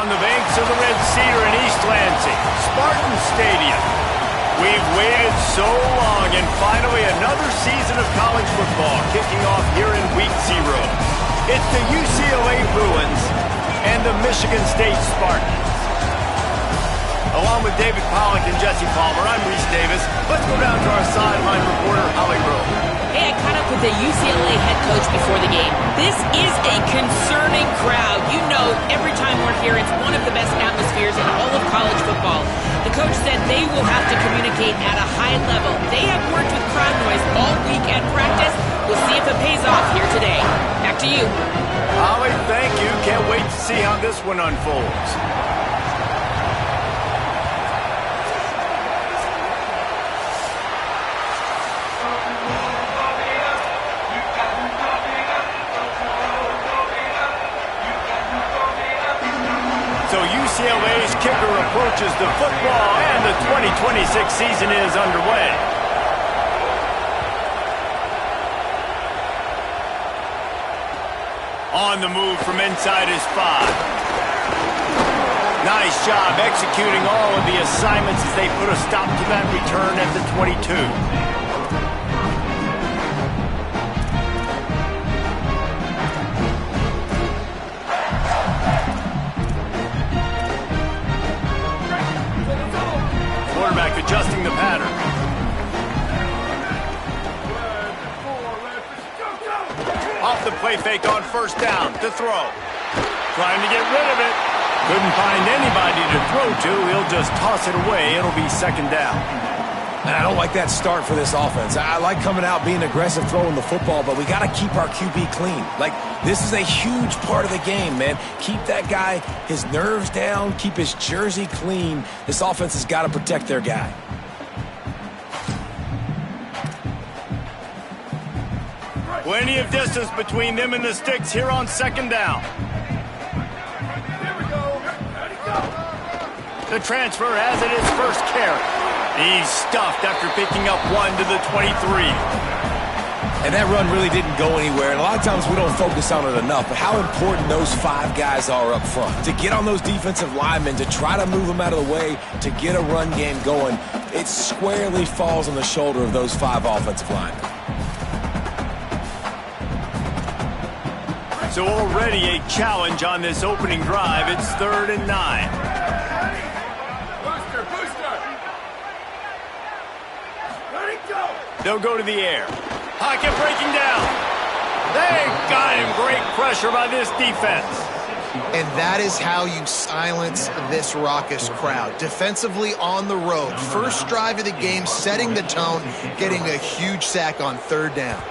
on the banks of the Red Cedar in East Lansing, Spartan Stadium. We've waited so long, and finally another season of college football kicking off here in Week 0. It's the UCLA Bruins and the Michigan State Spartans. Along with David Pollack and Jesse Palmer, I'm Reese Davis. Let's go down to our sideline reporter, Holly Rowe. Hey, I caught up with the UCLA head coach before the game. This is a concerning crowd. You know, every time we're here, it's one of the best atmospheres in all of college football. The coach said they will have to communicate at a high level. They have worked with crowd noise all week at practice. We'll see if it pays off here today. Back to you. Holly, thank you. Can't wait to see how this one unfolds. So UCLA's kicker approaches the football, and the 2026 season is underway. On the move from inside his 5. Nice job executing all of the assignments as they put a stop to that return at the 22. Quarterback adjusting the pattern. Off the play fake on first down to throw. Trying to get rid of it. Couldn't find anybody to throw to. He'll just toss it away. It'll be second down. Man, I don't like that start for this offense. I like coming out, being aggressive, throwing the football, but we got to keep our QB clean. Like, this is a huge part of the game, man. Keep that guy, his nerves down, keep his jersey clean. This offense has got to protect their guy. Plenty of distance between them and the sticks here on second down. The transfer has it his first carry. He's stuffed after picking up one to the 23. And that run really didn't go anywhere. And a lot of times we don't focus on it enough, but how important those 5 guys are up front. To get on those defensive linemen, to try to move them out of the way, to get a run game going, it squarely falls on the shoulder of those 5 offensive linemen. So already a challenge on this opening drive. It's 3rd and 9. They'll go to the air. Pocket breaking down. They got him. Great pressure by this defense. And that is how you silence this raucous crowd. Defensively on the road. First drive of the game, setting the tone, getting a huge sack on 3rd down.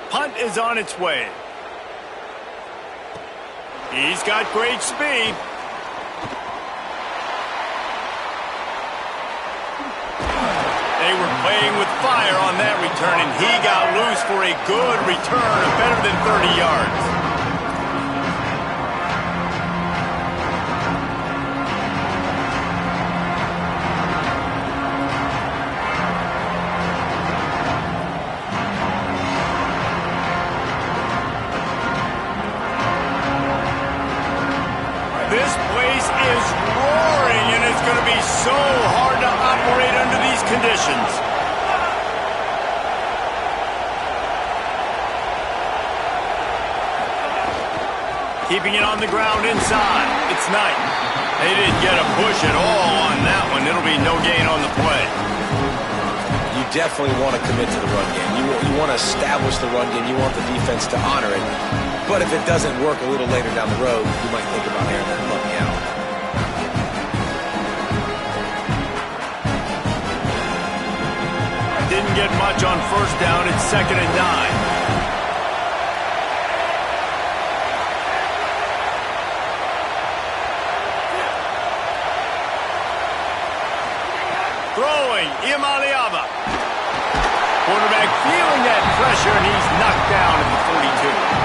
Punt is on its way. He's got great speed. They were playing with fire on that return, and he got loose for a good return of better than 30 yards. This place is roaring, and it's going to be so hard to operate under these conditions. Keeping it on the ground inside. It's Knight. They didn't get a push at all on that one. It'll be no gain on the play. You definitely want to commit to the run game. You want to establish the run game. You want the defense to honor it. But if it doesn't work a little later down the road, you might think about airing that puppy out. Didn't get much on first down. It's 2nd and 9. Throwing, Imaliava. Quarterback feeling that pressure, and he's knocked down at the 42.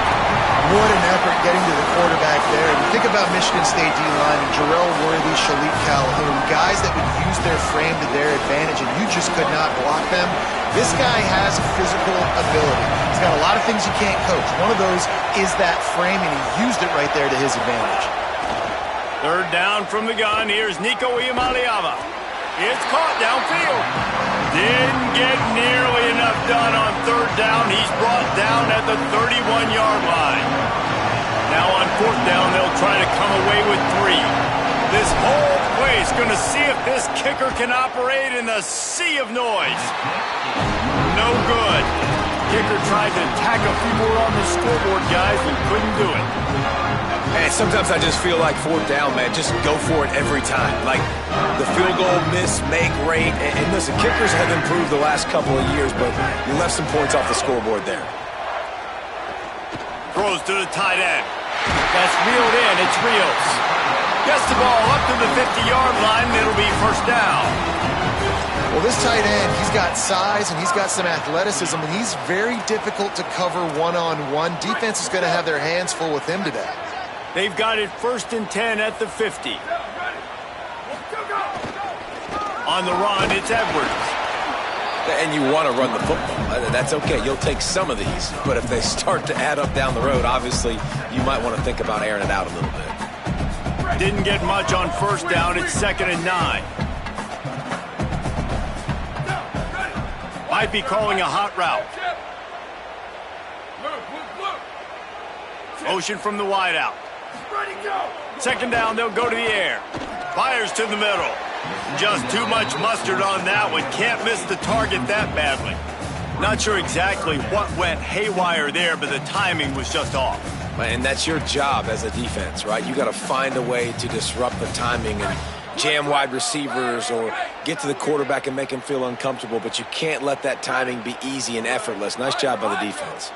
What an effort getting to the quarterback there. And you think about Michigan State D-line and Jarrell Worthy, Shalik Calhoun, guys that would use their frame to their advantage, and you just could not block them. This guy has physical ability. He's got a lot of things you can't coach. One of those is that frame, and he used it right there to his advantage. Third down from the gun. Here's Nico Iamaleava. It's caught downfield. Didn't get nearly enough done on third down. He's brought down at the 31-yard line. Now on fourth down, they'll try to come away with 3. This whole place going to see if this kicker can operate in the sea of noise. No good. Kicker tried to tack a few more on the scoreboard, guys, and couldn't do it. And sometimes I just feel like fourth down, man, just go for it every time. Like the field goal miss, make rate. And listen, kickers have improved the last couple of years, but you left some points off the scoreboard there. Throws to the tight end. That's reeled in. It's Rios. Gets the ball up to the 50-yard line, and it'll be first down. Well, this tight end, he's got size and he's got some athleticism, and he's very difficult to cover one-on-one. Defense is going to have their hands full with him today. They've got it 1st and 10 at the 50. On the run, it's Edwards. And you want to run the football. That's okay. You'll take some of these. But if they start to add up down the road, obviously, you might want to think about airing it out a little bit. Didn't get much on first down. It's 2nd and 9. Might be calling a hot route. Motion from the wideout. 2nd down, they'll go to the air. Fires to the middle. Just too much mustard on that one. Can't miss the target that badly. Not sure exactly what went haywire there, but the timing was just off. And that's your job as a defense, right? You got to find a way to disrupt the timing and jam wide receivers or get to the quarterback and make him feel uncomfortable, but you can't let that timing be easy and effortless. Nice job by the defense.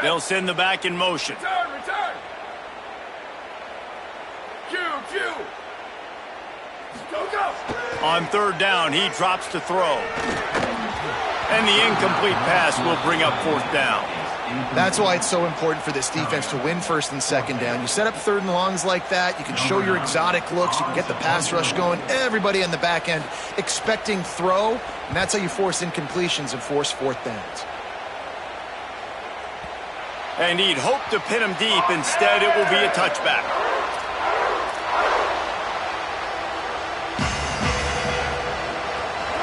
They'll send the back in motion. Return. Q. Go. On third down, he drops to throw. And the incomplete pass will bring up fourth down. That's why it's so important for this defense to win 1st and 2nd down. You set up 3rd and longs like that. You can show your exotic looks. You can get the pass rush going. Everybody on the back end expecting throw. And that's how you force incompletions and force 4th downs. And he'd hope to pin him deep. Instead, it will be a touchback.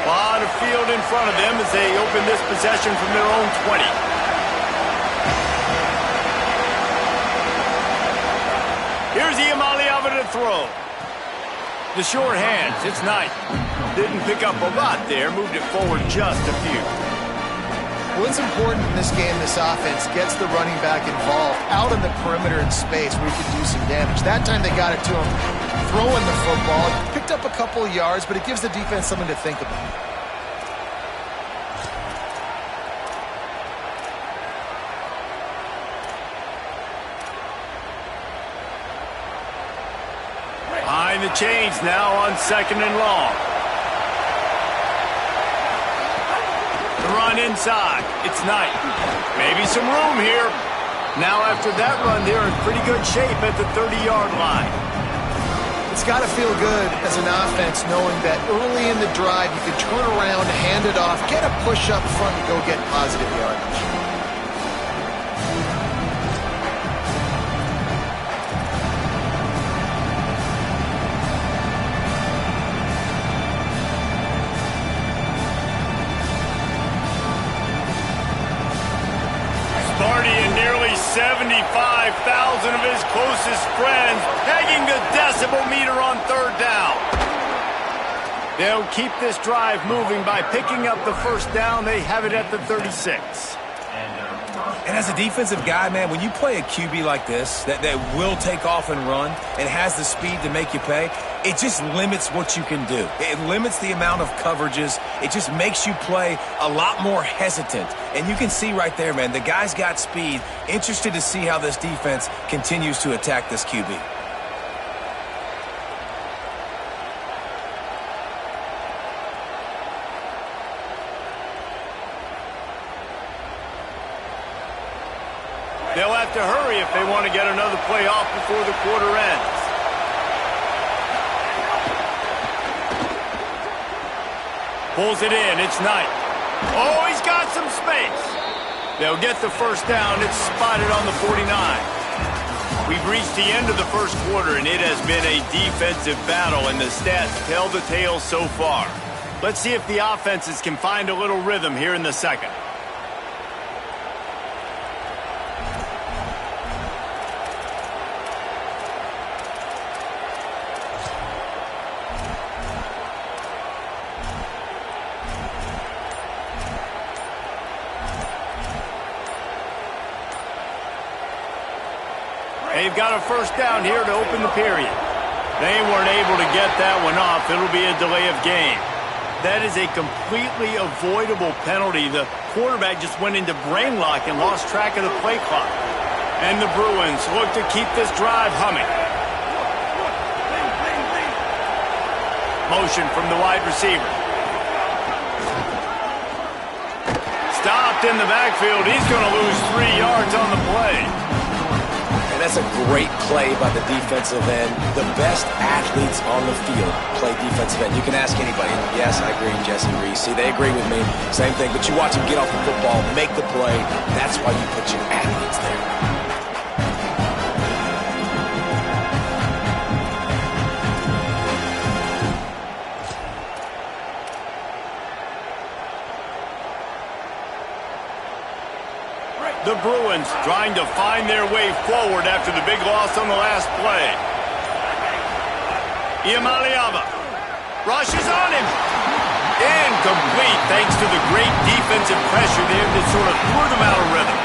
A lot of field in front of them as they open this possession from their own 20. Here's Iamaleava to throw. The short hands, it's Knight. Didn't pick up a lot there, moved it forward just a few. Well, it's important in this game, this offense gets the running back involved out on the perimeter in space where he can do some damage. That time they got it to him throwing the football. Picked up a couple of yards, but it gives the defense something to think about. Behind the chains now on 2nd and long. The run inside. It's Knight. Maybe some room here. Now after that run, they're in pretty good shape at the 30-yard line. It's got to feel good as an offense knowing that early in the drive you can turn around, hand it off, get a push up front, and go get positive yardage. Sparty and nearly 75,000 of his closest friends pegging the decibel meter on third down. They'll keep this drive moving by picking up the first down. They have it at the 36. And as a defensive guy, man, when you play a QB like this that will take off and run and has the speed to make you pay, it just limits what you can do. It limits the amount of coverages. It just makes you play a lot more hesitant. And you can see right there, man, the guy's got speed. Interested to see how this defense continues to attack this QB. They'll have to hurry if they want to get another play off before the quarter ends. Pulls it in. It's Knight. Oh, he's got some space. They'll get the first down. It's spotted on the 49. We've reached the end of the first quarter, and it has been a defensive battle, and the stats tell the tale so far. Let's see if the offenses can find a little rhythm here in the second. They've got a first down here to open the period. They weren't able to get that one off. It'll be a delay of game. That is a completely avoidable penalty. The quarterback just went into brain lock and lost track of the play clock. And the Bruins look to keep this drive humming. Motion from the wide receiver. Stopped in the backfield. He's going to lose 3 yards on the play. That's a great play by the defensive end. The best athletes on the field play defensive end. You can ask anybody. Yes, I agree, Jesse Reese. See, they agree with me. Same thing. But you watch them get off the football, make the play. That's why you put your athletes there. The Bruins trying to find their way forward after the big loss on the last play. Iamaleava rushes on him. Incomplete thanks to the great defensive pressure there that sort of threw them out of rhythm.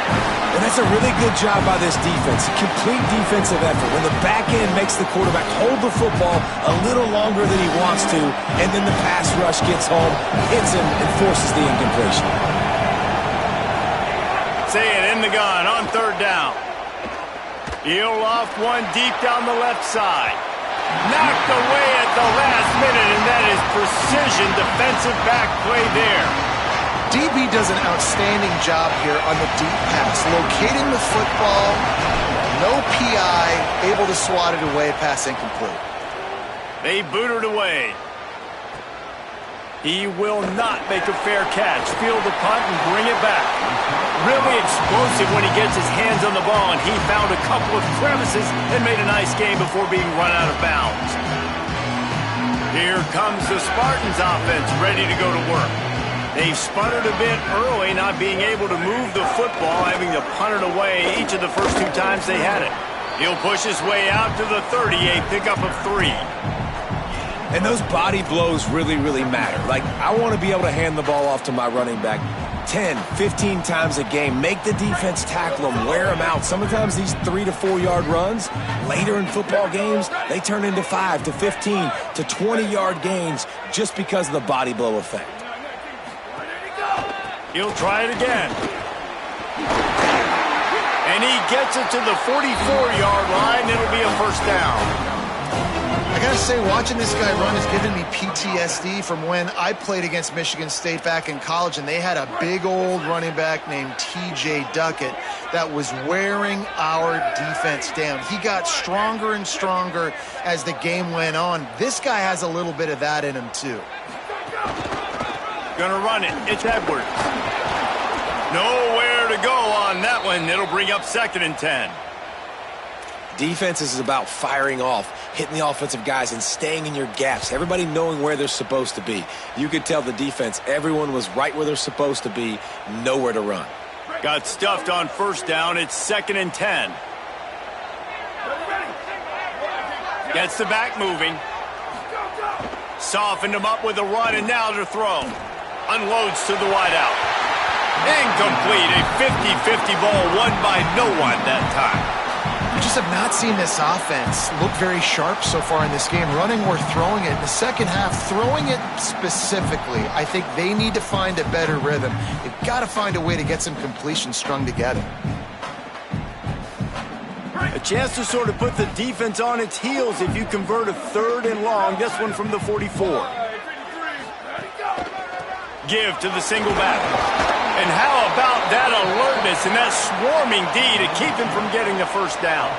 And that's a really good job by this defense. Complete defensive effort. When the back end makes the quarterback hold the football a little longer than he wants to, and then the pass rush gets home, hits him, and forces the incompletion. Say it in the gun on third down. He'll loft one deep down the left side. Knocked away at the last minute, and that is precision defensive back play there. DB does an outstanding job here on the deep pass. Locating the football, no PI, able to swat it away, pass incomplete. They boot it away. He will not make a fair catch. Field the punt and bring it back. Really explosive when he gets his hands on the ball, and he found a couple of crevices and made a nice game before being run out of bounds. Here comes the Spartans offense ready to go to work. They've sputtered a bit early, not being able to move the football, having to punt it away each of the first 2 times they had it. He'll push his way out to the 30, a pickup of 3. And those body blows really, really matter. Like, I want to be able to hand the ball off to my running back 10, 15 times a game. Make the defense tackle them, wear them out. Sometimes these 3 to 4 yard runs, later in football games, they turn into 5 to 15 to 20 yard gains just because of the body blow effect. He'll try it again. And he gets it to the 44-yard line. It'll be a first down. I gotta say, watching this guy run has given me PTSD from when I played against Michigan State back in college, and they had a big old running back named T.J. Duckett that was wearing our defense down. He got stronger and stronger as the game went on. This guy has a little bit of that in him, too. Gonna run it. It's Edwards. Nowhere to go on that one. It'll bring up 2nd and 10. Defense is about firing off, hitting the offensive guys, and staying in your gaps. Everybody knowing where they're supposed to be. You could tell the defense, everyone was right where they're supposed to be, nowhere to run. Got stuffed on first down. It's 2nd and 10. Gets the back moving. Softened him up with a run, and now to throw. Unloads to the wideout. Incomplete. A 50-50 ball won by no one that time. We just have not seen this offense look very sharp so far in this game, running or throwing it. In the second half, throwing it specifically, I think they need to find a better rhythm. They've got to find a way to get some completions strung together. A chance to sort of put the defense on its heels if you convert a 3rd and long. This one from the 44. Give to the single back. And how about that alertness and that swarming D to keep him from getting the first down?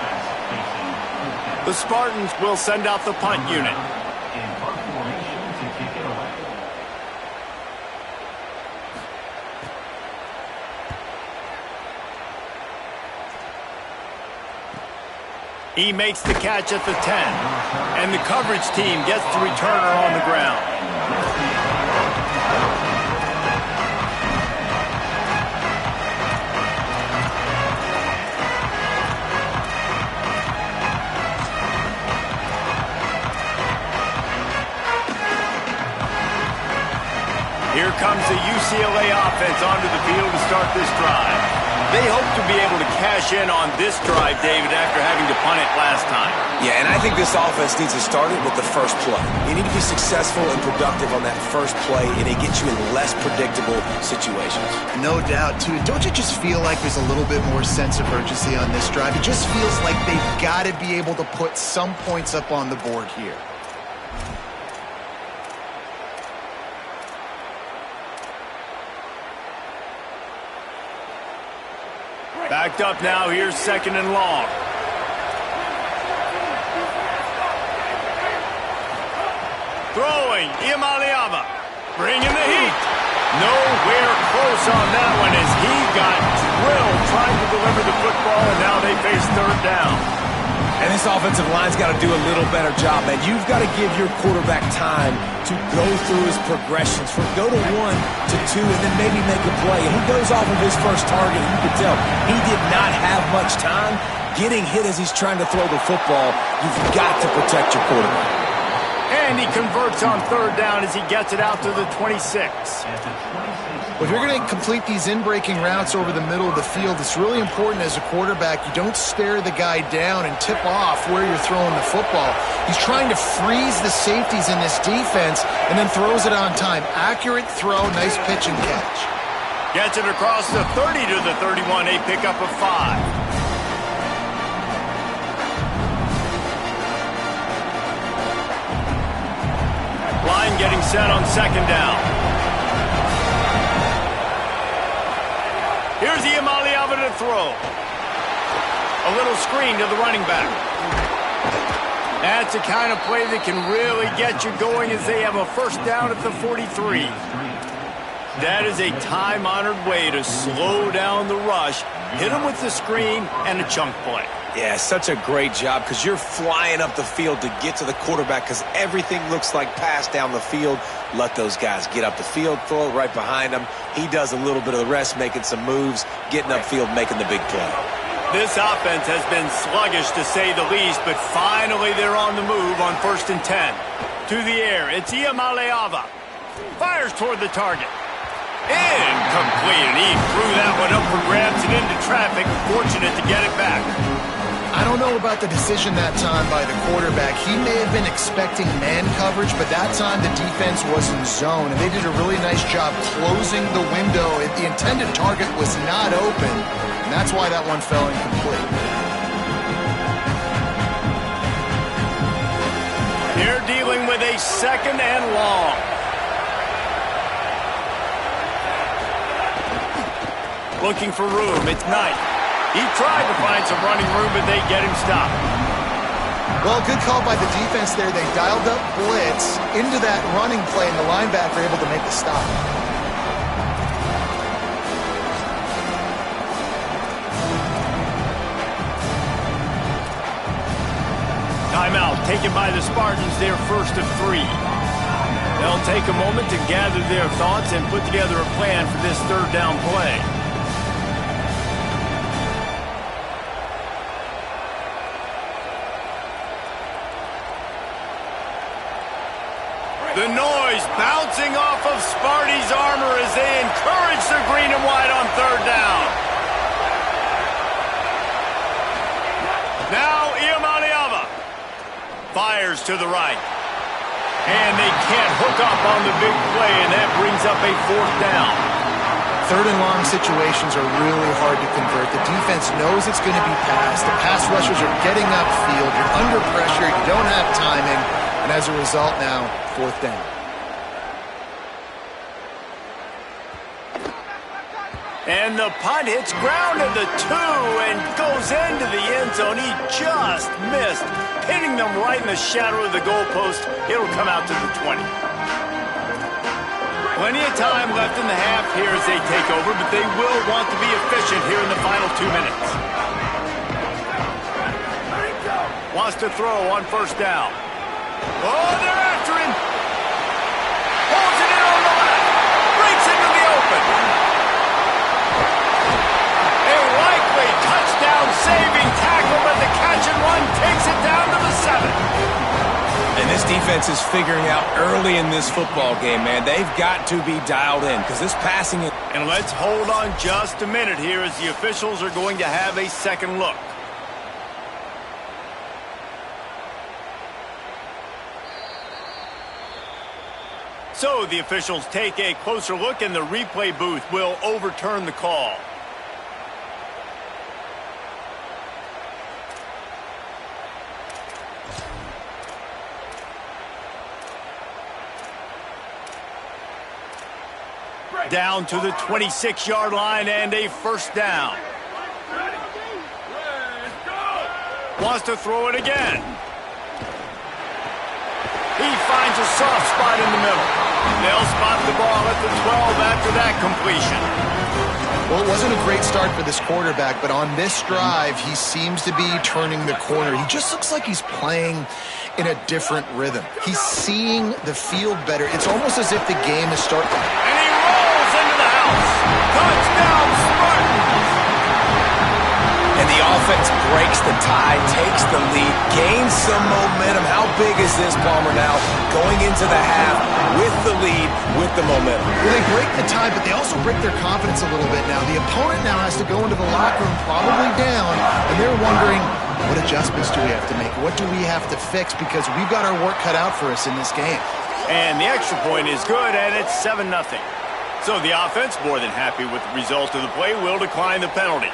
The Spartans will send out the punt unit. He makes the catch at the 10. And the coverage team gets the returner on the ground. Here comes the UCLA offense onto the field to start this drive. They hope to be able to cash in on this drive, David, after having to punt it last time. Yeah, and I think this offense needs to start it with the first play. You need to be successful and productive on that first play, and it gets you in less predictable situations. No doubt, too. Don't you just feel like there's a little bit more sense of urgency on this drive? It just feels like they've got to be able to put some points up on the board here. Backed up now, here's 2nd and long. Throwing, Iamaleava, bringing the heat. Nowhere close on that one as he got drilled trying to deliver the football, and now they face 3rd down. And this offensive line's got to do a little better job, man. You've got to give your quarterback time to go through his progressions from go to 1 to 2 and then maybe make a play. And he goes off of his first target, and you can tell he did not have much time getting hit as he's trying to throw the football. You've got to protect your quarterback. And he converts on 3rd down as he gets it out to the 26. Well, if you're going to complete these in-breaking routes over the middle of the field, it's really important as a quarterback you don't stare the guy down and tip off where you're throwing the football. He's trying to freeze the safeties in this defense and then throws it on time. Accurate throw, nice pitch and catch. Gets it across the 30 to the 31, a pickup of 5. Line getting set on 2nd down. Here's Iamaleava to throw. A little screen to the running back. That's a kind of play that can really get you going as they have a 1st down at the 43. That is a time-honored way to slow down the rush, hit them with the screen, and a chunk play. Yeah, such a great job because you're flying up the field to get to the quarterback because everything looks like pass down the field. Let those guys get up the field, throw it right behind him. He does a little bit of the rest, making some moves, getting upfield, making the big play. This offense has been sluggish to say the least, but finally they're on the move on 1st and 10. To the air, it's Iamaleava. Fires toward the target. Incomplete, and he threw that one up for grabs and into traffic. Fortunate to get it back. I don't know about the decision that time by the quarterback. He may have been expecting man coverage, but that time the defense was in zone, and they did a really nice job closing the window. The intended target was not open, and that's why that one fell incomplete. They're dealing with a 2nd and long. Looking for room, it's Knight. He tried to find some running room, but they get him stopped. Well, good call by the defense there. They dialed up blitz into that running play, and the linebacker able to make the stop. Timeout taken by the Spartans, their 1st of 3. They'll take a moment to gather their thoughts and put together a plan for this 3rd down play. The noise bouncing off of Sparty's armor as they encourage the green and white on 3rd down. Now Iamaleava fires to the right. And they can't hook up on the big play, and that brings up a 4th down. 3rd and long situations are really hard to convert. The defense knows it's going to be passed. The pass rushers are getting upfield. You're under pressure. You don't have timing. And as a result now, 4th down. And the punt hits ground at the 2 and goes into the end zone. He just missed, hitting them right in the shadow of the goalpost. It'll come out to the 20. Plenty of time left in the half here as they take over, but they will want to be efficient here in the final 2 minutes. Wants to throw on first down. Oh, they're after him. Holds it in on the left. Breaks into the open. A likely touchdown-saving tackle, but the catch and run takes it down to the 7. And this defense is figuring out early in this football game, man. They've got to be dialed in because this passing is... And let's hold on just a minute here as the officials are going to have a second look. So the officials take a closer look and the replay booth will overturn the call. Down to the 26-yard line and a first down. Wants to throw it again. He finds a soft spot in the middle. They'll spot the ball at the 12 after that completion. Well, it wasn't a great start for this quarterback, but on this drive, he seems to be turning the corner. He just looks like he's playing in a different rhythm. He's seeing the field better. It's almost as if the game is starting. And he rolls into the house. Touchdown, Spartans! And the offense breaks the tie, takes the lead, gains some momentum. How big is this, Palmer, now? Going into the half with the lead, with the momentum. Well, they break the tie, but they also break their confidence a little bit now. The opponent now has to go into the locker room probably down, and they're wondering, what adjustments do we have to make? What do we have to fix? Because we've got our work cut out for us in this game. And the extra point is good, and it's 7-0. So the offense, more than happy with the result of the play, will decline the penalty.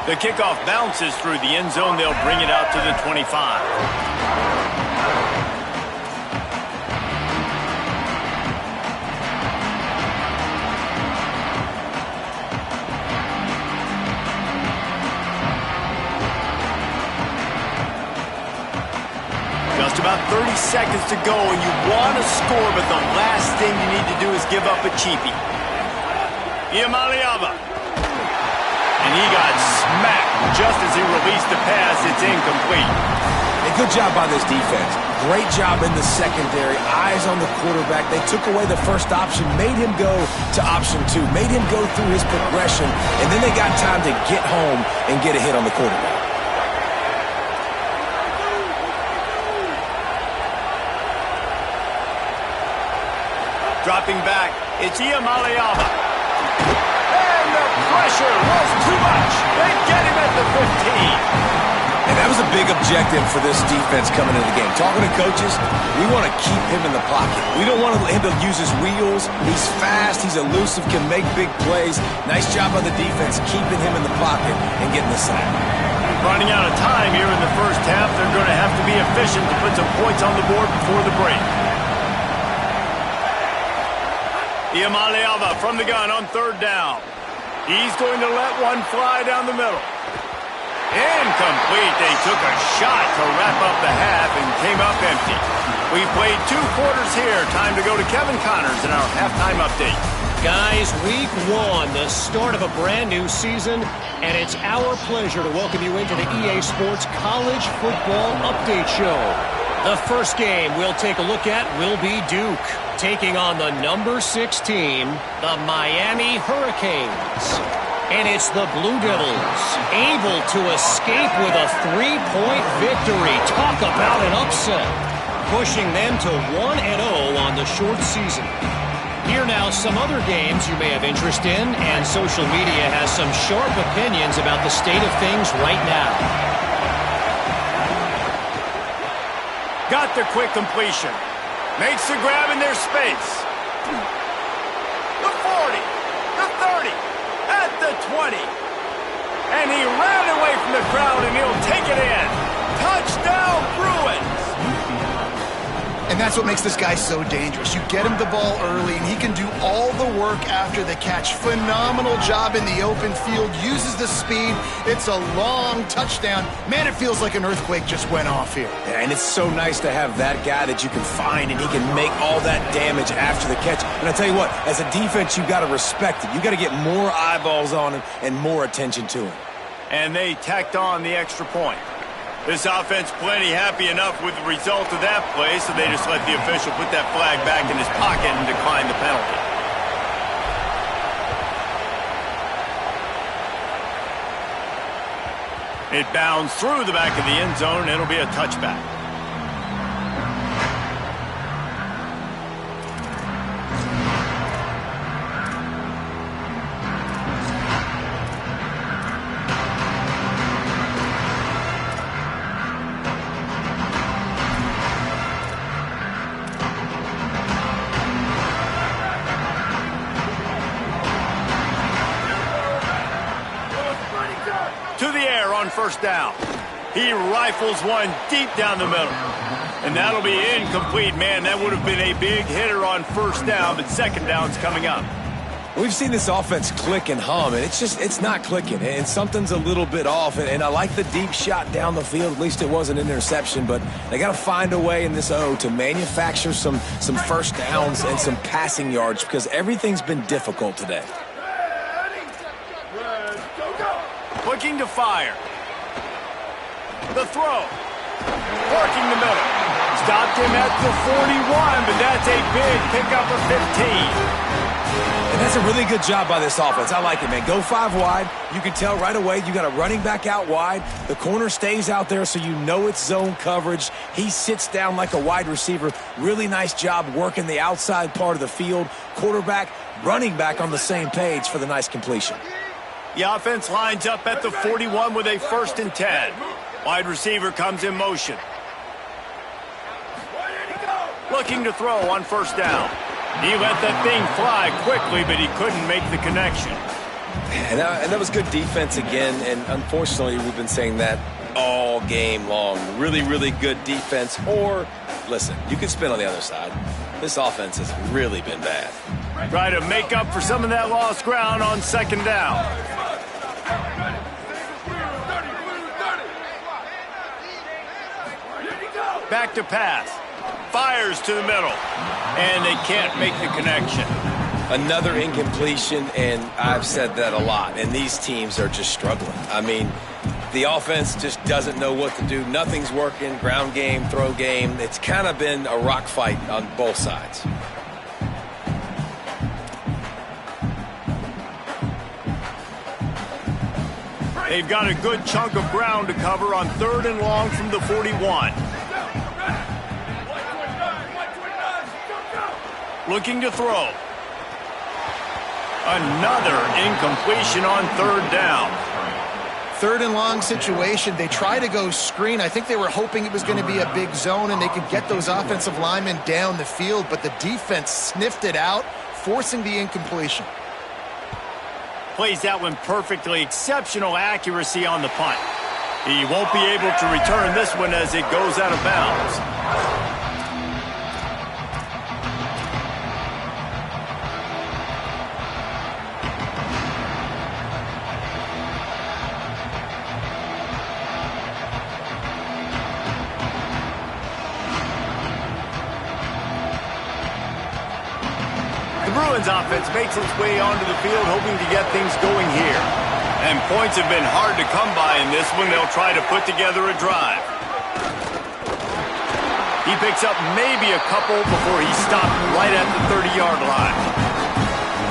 The kickoff bounces through the end zone. They'll bring it out to the 25. Just about 30 seconds to go, and you want to score, but the last thing you need to do is give up a cheapie. Iamaleava. And he got smacked just as he released the pass. It's incomplete. A good job by this defense. Great job in the secondary. Eyes on the quarterback. They took away the first option, made him go to option 2, made him go through his progression, and then they got time to get home and get a hit on the quarterback. Dropping back, it's Iamaleava. And the pressure was too much. They get him at the 15. And that was a big objective for this defense coming into the game. Talking to coaches, we want to keep him in the pocket. We don't want him to use his wheels. He's fast, he's elusive, can make big plays. Nice job on the defense keeping him in the pocket and getting the sack. Running out of time here in the first half. They're going to have to be efficient to put some points on the board before the break. Iamaleava from the gun on third down. He's going to let one fly down the middle. Incomplete. They took a shot to wrap up the half and came up empty. We played 2 quarters here. Time to go to Kevin Connors in our halftime update. Guys, week 1, the start of a brand new season, and it's our pleasure to welcome you into the EA Sports College Football Update Show. The first game we'll take a look at will be Duke, taking on the number 6 team, the Miami Hurricanes. And it's the Blue Devils, able to escape with a 3-point victory. Talk about an upset, pushing them to 1-0 on the short season. Here now some other games you may have interest in, and social media has some sharp opinions about the state of things right now. Got the quick completion. Makes the grab in their space. The 40, the 30, at the 20. And he ran away from the crowd, and he'll take it in. Touchdown, Bruins! And And that's what makes this guy so dangerous. You get him the ball early, and he can do all the work after the catch. Phenomenal job in the open field, uses the speed. It's a long touchdown. Man, it feels like an earthquake just went off here. Yeah, and it's so nice to have that guy that you can find, and he can make all that damage after the catch. And I tell you what, as a defense, you got to respect it. You got to get more eyeballs on him and more attention to him. And they tacked on the extra point. This offense plenty happy enough with the result of that play, so they just let the official put that flag back in his pocket and decline the penalty. It bounds through the back of the end zone, and it'll be a touchback. To the air on first down. He rifles one deep down the middle. And that'll be incomplete. Man, that would have been a big hitter on first down, but second down's coming up. We've seen this offense click and hum, and it's not clicking, and something's a little bit off. And I like the deep shot down the field. At least it was an interception, but they got to find a way in this O to manufacture some first downs and some passing yards because everything's been difficult today. Looking to fire. The throw. Working the middle. Stopped him at the 41, but that's a big pickup of 15. And that's a really good job by this offense. I like it, man. Go 5 wide. You can tell right away you got a running back out wide. The corner stays out there so you know it's zone coverage. He sits down like a wide receiver. Really nice job working the outside part of the field. Quarterback, running back on the same page for the nice completion. The offense lines up at the 41 with a 1st and 10. Wide receiver comes in motion. Looking to throw on first down. He let that thing fly quickly, but he couldn't make the connection. And that was good defense again, and unfortunately we've been saying that all game long. Really, really good defense. Or, listen, you can spin on the other side. This offense has really been bad. Try to make up for some of that lost ground on second down. Back to pass. Fires to the middle. And they can't make the connection. Another incompletion, and I've said that a lot, and these teams are just struggling. I mean, the offense just doesn't know what to do. Nothing's working. Ground game, throw game. It's kind of been a rock fight on both sides. They've got a good chunk of ground to cover on 3rd and long from the 41. Looking to throw. Another incompletion on 3rd down. 3rd and long situation. They try to go screen. I think they were hoping it was going to be a big zone and they could get those offensive linemen down the field, but the defense sniffed it out, forcing the incompletion. Plays that one perfectly. Exceptional accuracy on the punt. He won't be able to return this one as it goes out of bounds. Bruins offense makes its way onto the field, hoping to get things going here. And points have been hard to come by in this one. They'll try to put together a drive. He picks up maybe a couple before he's stopped right at the 30-yard line.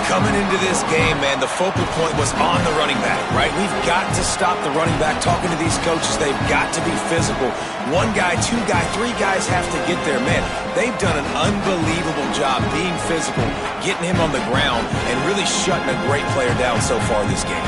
Coming into this game, man, the focal point was on the running back, right? We've got to stop the running back. Talking to these coaches, they've got to be physical. 1 guy, 2 guy, 3 guys have to get there. Man, they've done an unbelievable job being physical, getting him on the ground, and really shutting a great player down so far this game.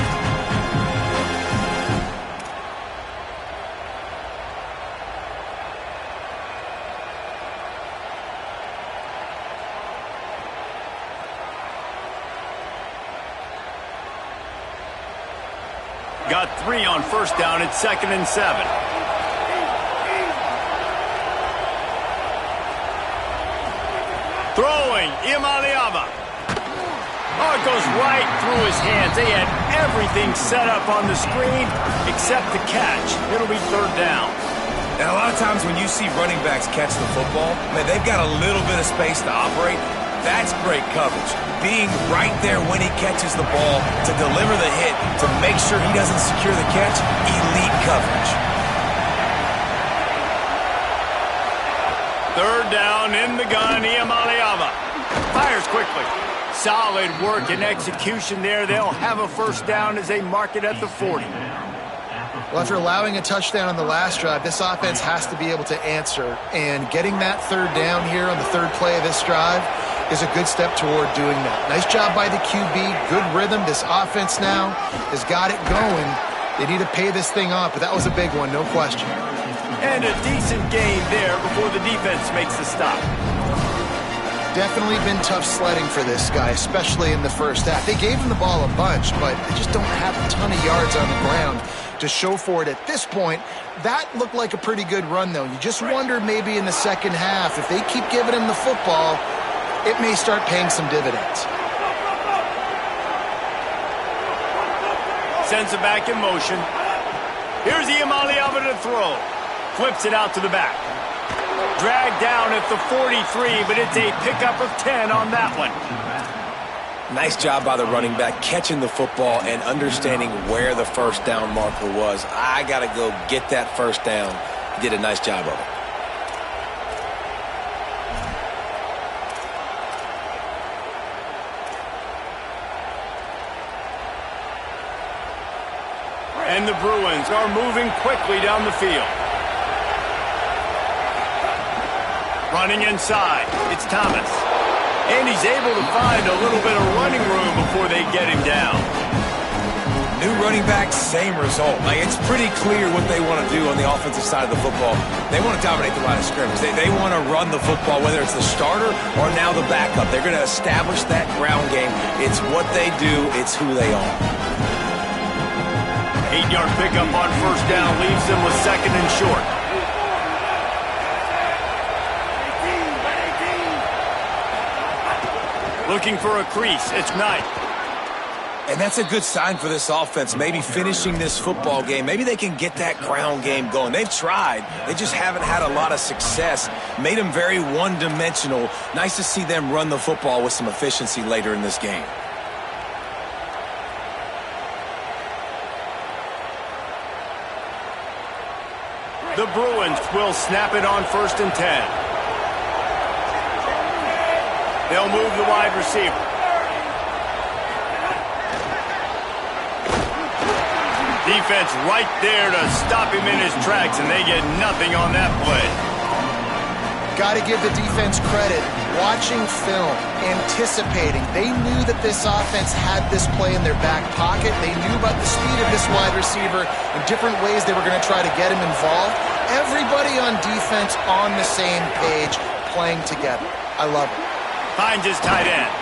Got 3 on first down. It's 2nd and 7. Throwing, Iamaleava. Oh, it goes right through his hands. They had everything set up on the screen except the catch. It'll be third down. And a lot of times when you see running backs catch the football, man, they've got a little bit of space to operate. That's great coverage. Being right there when he catches the ball to deliver the hit, to make sure he doesn't secure the catch, elite coverage. Third down in the gun, Iamaleava. Fires quickly. Solid work and execution there. They'll have a first down as they mark it at the 40. Well, after allowing a touchdown on the last drive, this offense has to be able to answer. And getting that third down here on the third play of this drive is a good step toward doing that. Nice job by the QB. Good rhythm. This offense now has got it going. They need to pay this thing off, but that was a big one, no question. And a decent gain there before the defense makes the stop. Definitely been tough sledding for this guy, especially in the first half. They gave him the ball a bunch, but they just don't have a ton of yards on the ground to show for it at this point. That looked like a pretty good run, though. You just wonder maybe in the second half, if they keep giving him the football, it may start paying some dividends. Sends it back in motion. Here's Iamaleava to throw. Flips it out to the back. Dragged down at the 43, but it's a pickup of 10 on that one. Nice job by the running back, catching the football and understanding where the first down marker was. I got to go get that first down. He did a nice job of it. And the Bruins are moving quickly down the field. Running inside, it's Thomas. And he's able to find a little bit of running room before they get him down. New running back, same result. Like, it's pretty clear what they want to do on the offensive side of the football. They want to dominate the line of scrimmage. They want to run the football, whether it's the starter or now the backup. They're going to establish that ground game. It's what they do. It's who they are. 8-yard pickup on first down leaves them with second and short. Looking for a crease. It's Knight. And that's a good sign for this offense, maybe finishing this football game. Maybe they can get that ground game going. They've tried. They just haven't had a lot of success. Made them very one-dimensional. Nice to see them run the football with some efficiency later in this game. The Bruins will snap it on first and 10. They'll move the wide receiver. Defense right there to stop him in his tracks, and they get nothing on that play. Got to give the defense credit. Watching film, anticipating. They knew that this offense had this play in their back pocket. They knew about the speed of this wide receiver and different ways they were going to try to get him involved. Everybody on defense on the same page, playing together. I love it. Finds his tight end,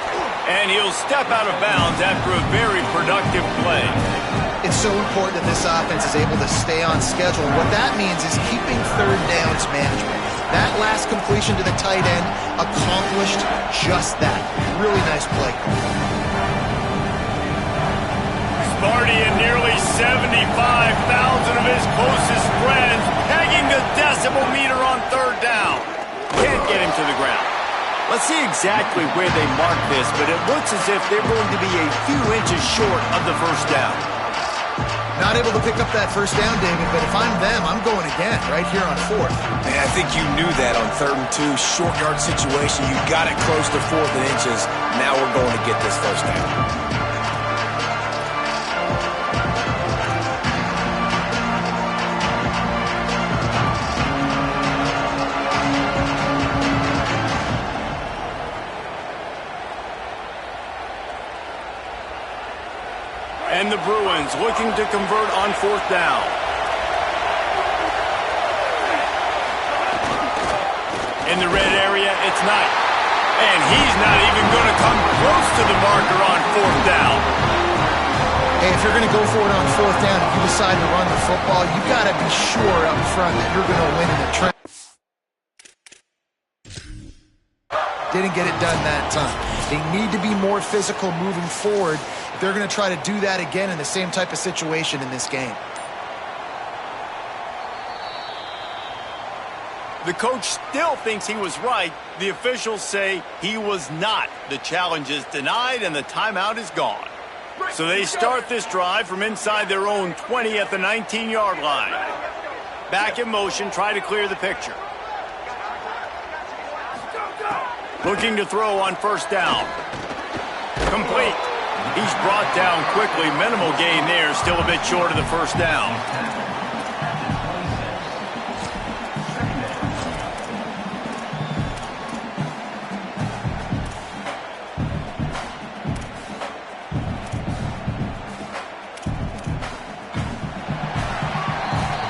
and he'll step out of bounds after a very productive play. It's so important that this offense is able to stay on schedule. What that means is keeping third downs management. That last completion to the tight end accomplished just that. Really nice play. Sparty and nearly 75,000 of his closest friends pegging the decibel meter on third down. Can't get him to the ground. Let's see exactly where they mark this, but it looks as if they're going to be a few inches short of the first down. Not able to pick up that first down, David, but if I'm them, I'm going again right here on fourth. And I think you knew that on 3rd and 2, short yard situation. You got it close to 4th and inches. Now we're going to get this first down. And the Bruins looking to convert on 4th down. In the red area, it's Knight. And he's not even going to come close to the marker on 4th down. Hey, if you're going to go for it on 4th down, if you decide to run the football, you've got to be sure up front that you're going to win in the trap. Didn't get it done that time. They need to be more physical moving forward. They're going to try to do that again in the same type of situation in this game. The coach still thinks he was right. The officials say he was not. The challenge is denied and the timeout is gone. So they start this drive from inside their own 20 at the 19-yard line. Back in motion, try to clear the picture. Looking to throw on first down. Complete. He's brought down quickly. Minimal gain there, still a bit short of the first down.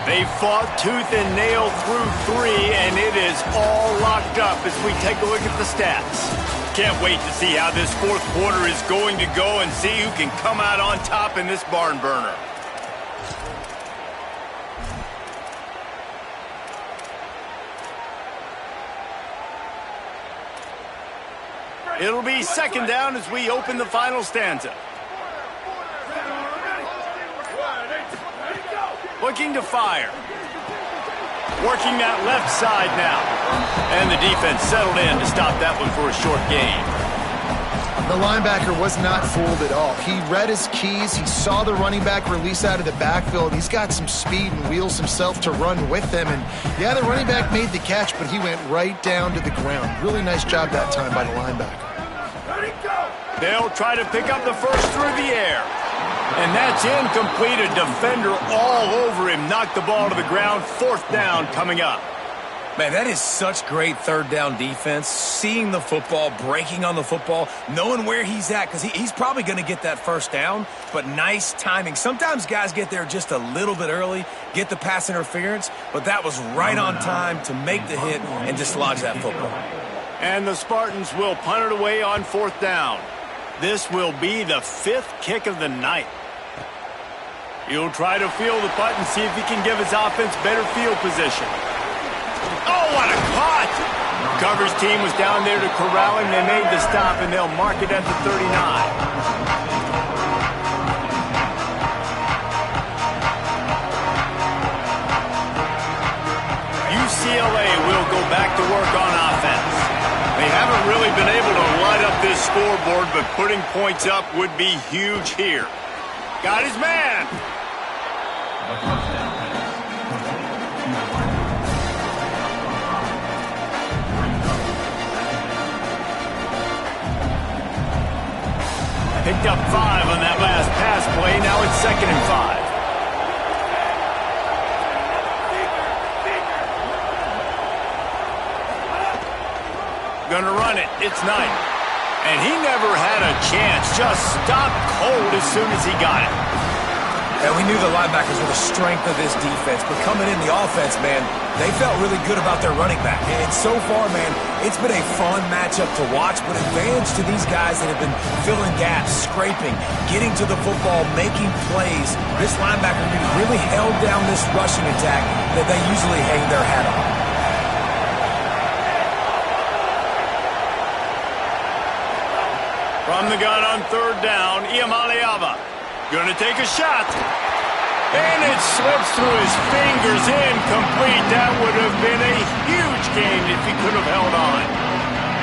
They fought tooth and nail through 3, and it is all locked up as we take a look at the stats. Can't wait to see how this fourth quarter is going to go and see who can come out on top in this barn burner. It'll be second down as we open the final stanza. Looking to fire. Working that left side now. And the defense settled in to stop that one for a short gain. The linebacker was not fooled at all. He read his keys. He saw the running back release out of the backfield. He's got some speed and wheels himself to run with them. And, yeah, the running back made the catch, but he went right down to the ground. Really nice job that time by the linebacker. They'll try to pick up the first through the air. And that's incomplete. A defender all over him. Knocked the ball to the ground. Fourth down coming up. Man, that is such great third down defense. Seeing the football, breaking on the football, knowing where he's at, because he's probably going to get that first down, but nice timing. Sometimes guys get there just a little bit early, get the pass interference, but that was right on time to make the hit and dislodge that football. And the Spartans will punt it away on fourth down. This will be the 5th kick of the night. He'll try to field the punt and see if he can give his offense better field position. Oh, what a caught! Coverage team was down there to corral him. They made the stop, and they'll mark it at the 39. UCLA will go back to work on offense. They haven't really been able to light up this scoreboard, but putting points up would be huge here. Got his man. Picked up 5 on that last pass play. Now it's 2nd and 5. Gonna run it. It's Knight. And he never had a chance. Just stopped cold as soon as he got it. And we knew the linebackers were the strength of this defense, but coming in the offense, man, they felt really good about their running back. And so far, man, it's been a fun matchup to watch, but advantage to these guys that have been filling gaps, scraping, getting to the football, making plays. This linebacker really held down this rushing attack that they usually hang their hat on. From the gun on third down, Iamaleava gonna take a shot. And it slips through his fingers, incomplete. That would have been a huge gain if he could have held on.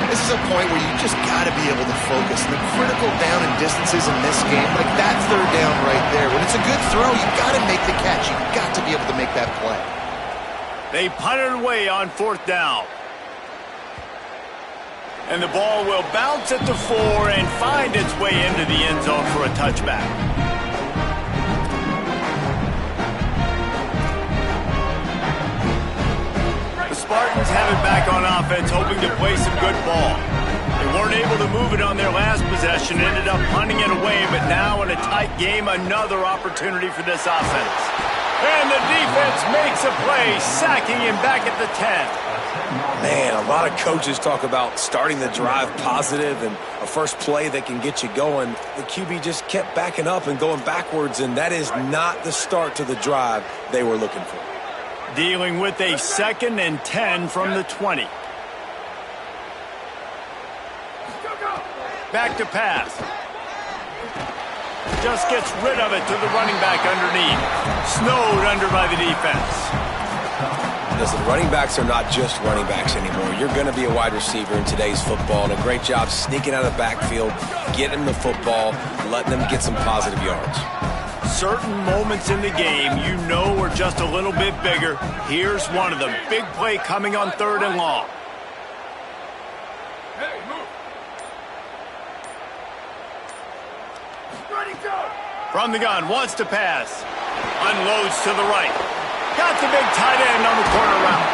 This is a point where you just got to be able to focus. The critical down and distances in this game, like that third down right there. When it's a good throw, you got to make the catch. You got to be able to make that play. They punted away on fourth down. And the ball will bounce at the 4 and find its way into the end zone for a touchback. The Spartans have it back on offense, hoping to play some good ball. They weren't able to move it on their last possession, ended up punting it away, but now in a tight game, another opportunity for this offense. And the defense makes a play, sacking him back at the 10. Man, a lot of coaches talk about starting the drive positive and a first play that can get you going. The QB just kept backing up and going backwards, and that is not the start to the drive they were looking for. Dealing with a 2nd and 10 from the 20. Back to pass. Just gets rid of it to the running back underneath. Snowed under by the defense. Listen, running backs are not just running backs anymore. You're going to be a wide receiver in today's football, and a great job sneaking out of the backfield, getting the football, letting them get some positive yards. Certain moments in the game you know are just a little bit bigger. Here's one of them. Big play coming on 3rd and long. From the gun, wants to pass. Unloads to the right. Got the big tight end on the corner route.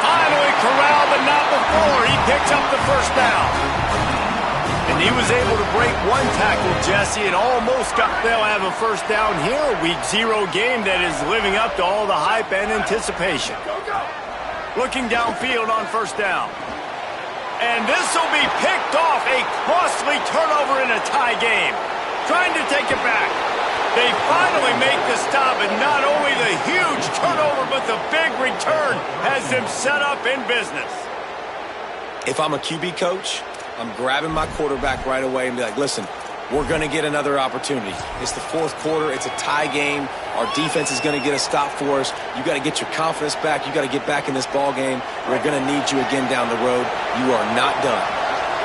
Finally corralled, but not before. He picks up the first down. And he was able to break one tackle, Jesse, and almost they'll have a first down here. A Week 0 game that is living up to all the hype and anticipation. Looking downfield on first down. And this will be picked off. A costly turnover in a tie game. Trying to take it back. They finally make the stop, and not only the huge turnover, but the big return has them set up in business. If I'm a QB coach, I'm grabbing my quarterback right away and be like, listen, we're going to get another opportunity. It's the 4th quarter. It's a tie game. Our defense is going to get a stop for us. You got to get your confidence back. You got to get back in this ball game. We're going to need you again down the road. You are not done.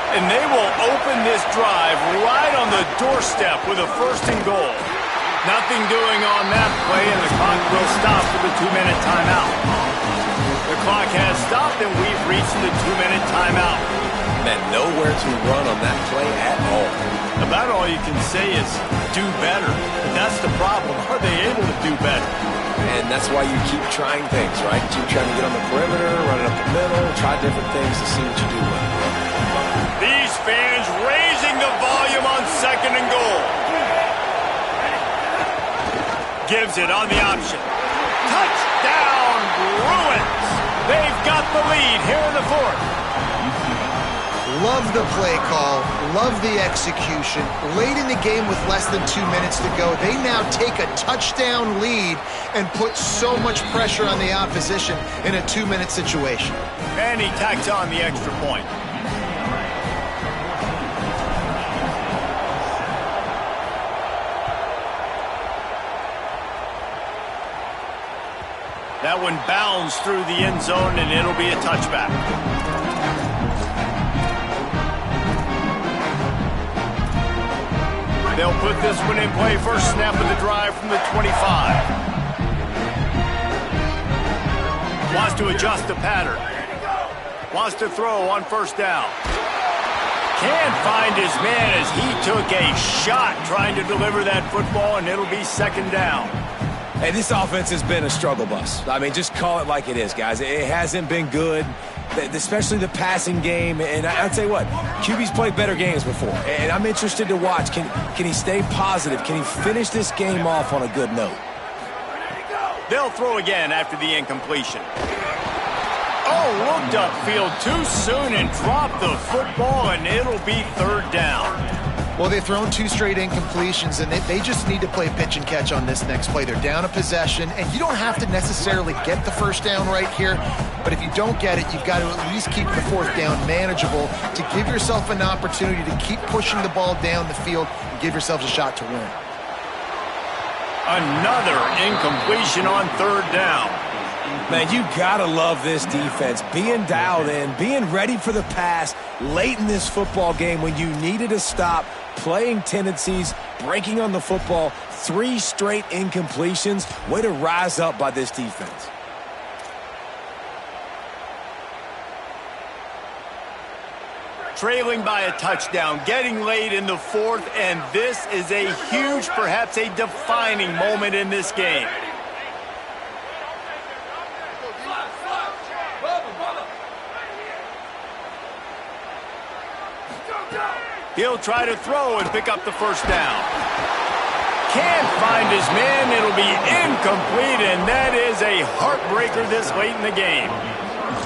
And they will open this drive right on the doorstep with a 1st and goal. Nothing doing on that play, and the clock will stop for the 2-minute timeout. The clock has stopped, and we've reached the 2-minute timeout. Man, nowhere to run on that play at all. About all you can say is do better. But that's the problem. Are they able to do better? And that's why you keep trying things, right? Keep trying to get on the perimeter, running up the middle, try different things to see what you do well. These fans raising the volume on 2nd and goal. Gives it on the option. Touchdown, Bruins! They've got the lead here in the 4th. Love the play call. Love the execution. Late in the game with less than 2 minutes to go, they now take a touchdown lead and put so much pressure on the opposition in a 2-minute situation. And he tacks on the extra point. That one bounds through the end zone, and it'll be a touchback. They'll put this one in play. First snap of the drive from the 25. Wants to adjust the pattern. Wants to throw on 1st down. Can't find his man as he took a shot trying to deliver that football, and it'll be 2nd down. Hey, this offense has been a struggle bus. I mean, just call it like it is, guys. It hasn't been good, especially the passing game. And I'll tell you what, QB's played better games before. And I'm interested to watch. Can he stay positive? Can he finish this game off on a good note? They'll throw again after the incompletion. Oh, looked upfield too soon and dropped the football, and it'll be 3rd down. Well, they've thrown 2 straight incompletions, and they just need to play pitch and catch on this next play. They're down a possession, and you don't have to necessarily get the 1st down right here, but if you don't get it, you've got to at least keep the 4th down manageable to give yourself an opportunity to keep pushing the ball down the field and give yourselves a shot to win. Another incompletion on 3rd down. Man, you gotta love this defense. Being dialed in, being ready for the pass late in this football game when you needed a stop, playing tendencies, breaking on the football, 3 straight incompletions. Way to rise up by this defense. Trailing by a touchdown, getting late in the 4th, and this is a huge, perhaps a defining moment in this game. He'll try to throw and pick up the 1st down. Can't find his man. It'll be incomplete, and that is a heartbreaker this late in the game.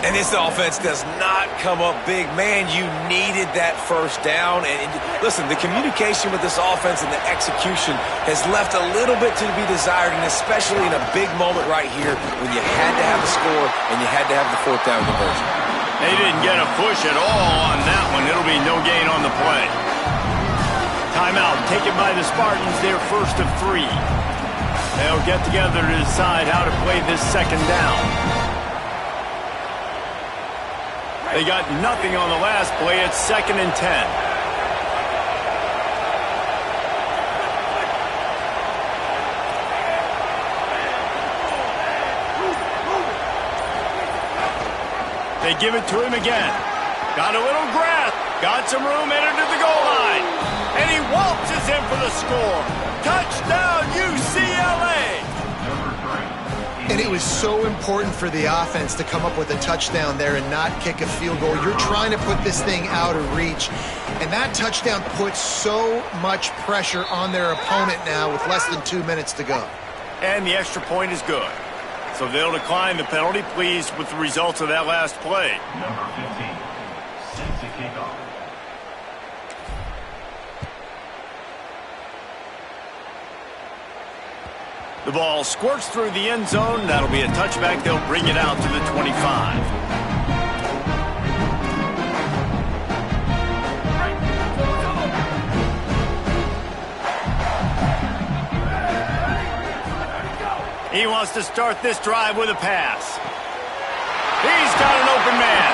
And this offense does not come up big. Man, you needed that 1st down. And listen, the communication with this offense and the execution has left a little bit to be desired, and especially in a big moment right here when you had to have the score and you had to have the 4th down conversion. They didn't get a push at all on that one. It'll be no gain on the play. Timeout taken by the Spartans, their first of 3. They'll get together to decide how to play this second down. They got nothing on the last play. It's 2nd and 10. They give it to him again. Got a little grab. Got some room, entered to the goal line. And he waltzes in for the score. Touchdown, UCLA! And it was so important for the offense to come up with a touchdown there and not kick a field goal. You're trying to put this thing out of reach. And that touchdown puts so much pressure on their opponent now with less than 2 minutes to go. And the extra point is good. So they'll decline the penalty, pleased with the results of that last play. Number 15, set to kick off. The ball squirts through the end zone. That'll be a touchback. They'll bring it out to the 25. He wants to start this drive with a pass. He's got an open man.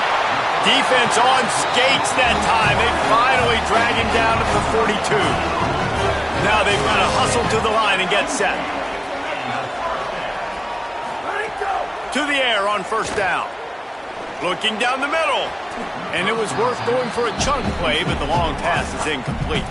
Defense on skates that time. They finally drag him down to the 42. Now they've got to hustle to the line and get set. To the air on first down. Looking down the middle. And it was worth going for a chunk play, but the long pass is incomplete.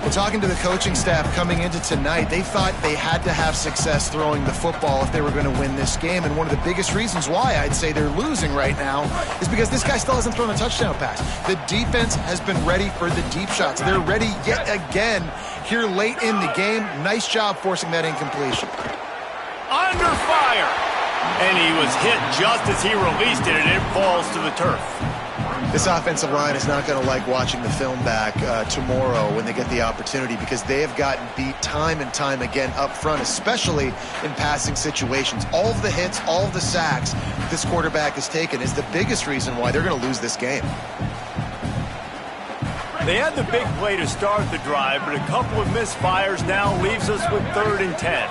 Well, talking to the coaching staff coming into tonight, they thought they had to have success throwing the football if they were going to win this game. And one of the biggest reasons why I'd say they're losing right now is because this guy still hasn't thrown a touchdown pass. The defense has been ready for the deep shots. They're ready yet again here late in the game. Nice job forcing that incompletion. Under fire. And he was hit just as he released it, and it falls to the turf. This offensive line is not going to like watching the film back tomorrow when they get the opportunity, because they have gotten beat time and time again up front, especially in passing situations. All of the hits, all of the sacks this quarterback has taken is the biggest reason why they're going to lose this game. They had the big play to start the drive, but a couple of misfires now leaves us with 3rd and 10.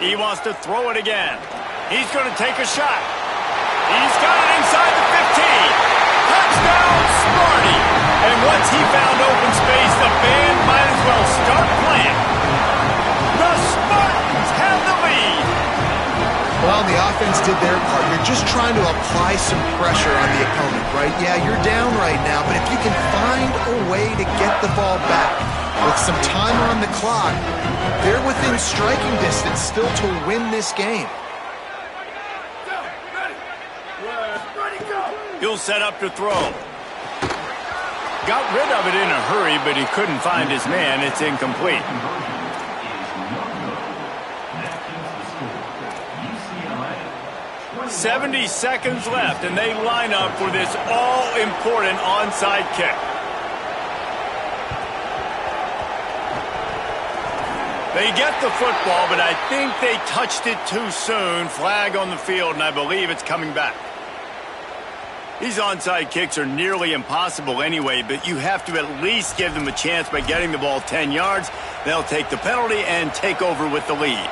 He wants to throw it again. He's going to take a shot. He's got it inside the 15. Touchdown, Sparty! And once he found open space, the band might as well start playing. The Spartans have the lead. Well, the offense did their part. You're just trying to apply some pressure on the opponent, right? Yeah, you're down right now, but if you can find a way to get the ball back with some time on the clock, they're within striking distance still to win this game. He'll set up to throw. Got rid of it in a hurry, but he couldn't find his man. It's incomplete. 70 seconds left, and they line up for this all-important onside kick. They get the football, but I think they touched it too soon. Flag on the field, and I believe it's coming back. These onside kicks are nearly impossible anyway, but you have to at least give them a chance by getting the ball 10 yards. They'll take the penalty and take over with the lead.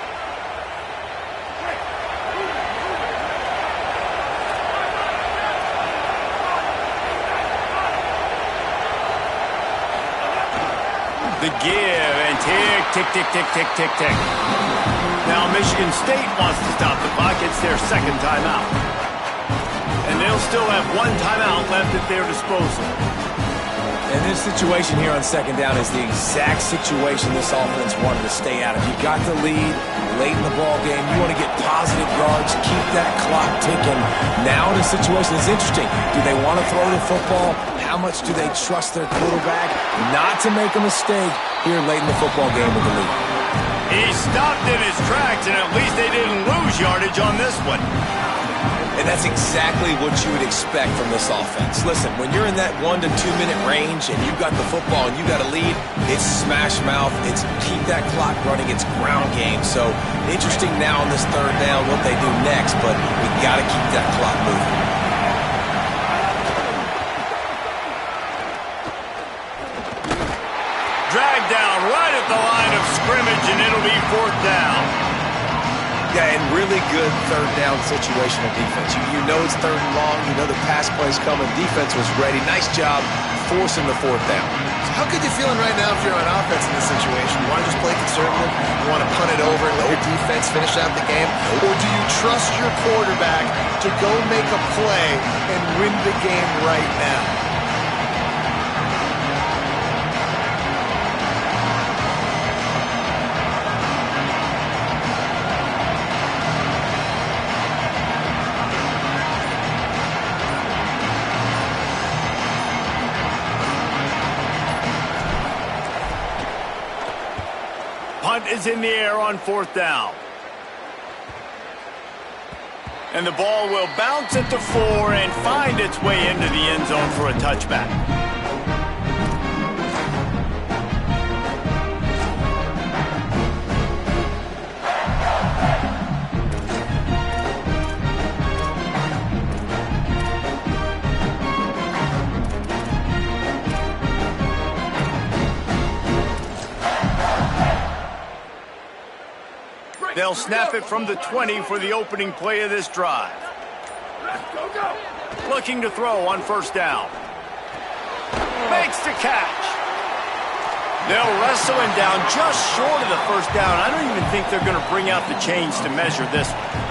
The give and tick, tick, tick, tick, tick, tick, tick. Now Michigan State wants to stop the clock. It's their second timeout. And they'll still have one timeout left at their disposal. And this situation here on second down is the exact situation this offense wanted to stay out of. You got the lead late in the ball game. You want to get positive yards, keep that clock ticking. Now the situation is interesting. Do they want to throw the football? How much do they trust their quarterback not to make a mistake here late in the football game with the lead? He stopped in his tracks, and at least they didn't lose yardage on this one. And that's exactly what you would expect from this offense. Listen, when you're in that 1 to 2 minute range and you've got the football and you got a lead, it's smash mouth, it's keep that clock running, it's ground game. So interesting now on this third down what they do next, but we got to keep that clock moving. down right at the line of scrimmage, and it'll be 4th down. Yeah, and really good third down situational defense. You know it's 3rd and long. You know the pass play's coming. Defense was ready. Nice job forcing the 4th down. So how good you feeling right now if you're on offense in this situation? You want to just play conservative? You want to punt it over and let your defense finish out the game? Or do you trust your quarterback to go make a play and win the game right now? Punt is in the air on 4th down. And the ball will bounce at the 4 and find its way into the end zone for a touchback. They'll snap it from the 20 for the opening play of this drive. Looking to throw on 1st down. Makes the catch. They'll wrestle him down just short of the 1st down. I don't even think they're going to bring out the chains to measure this one.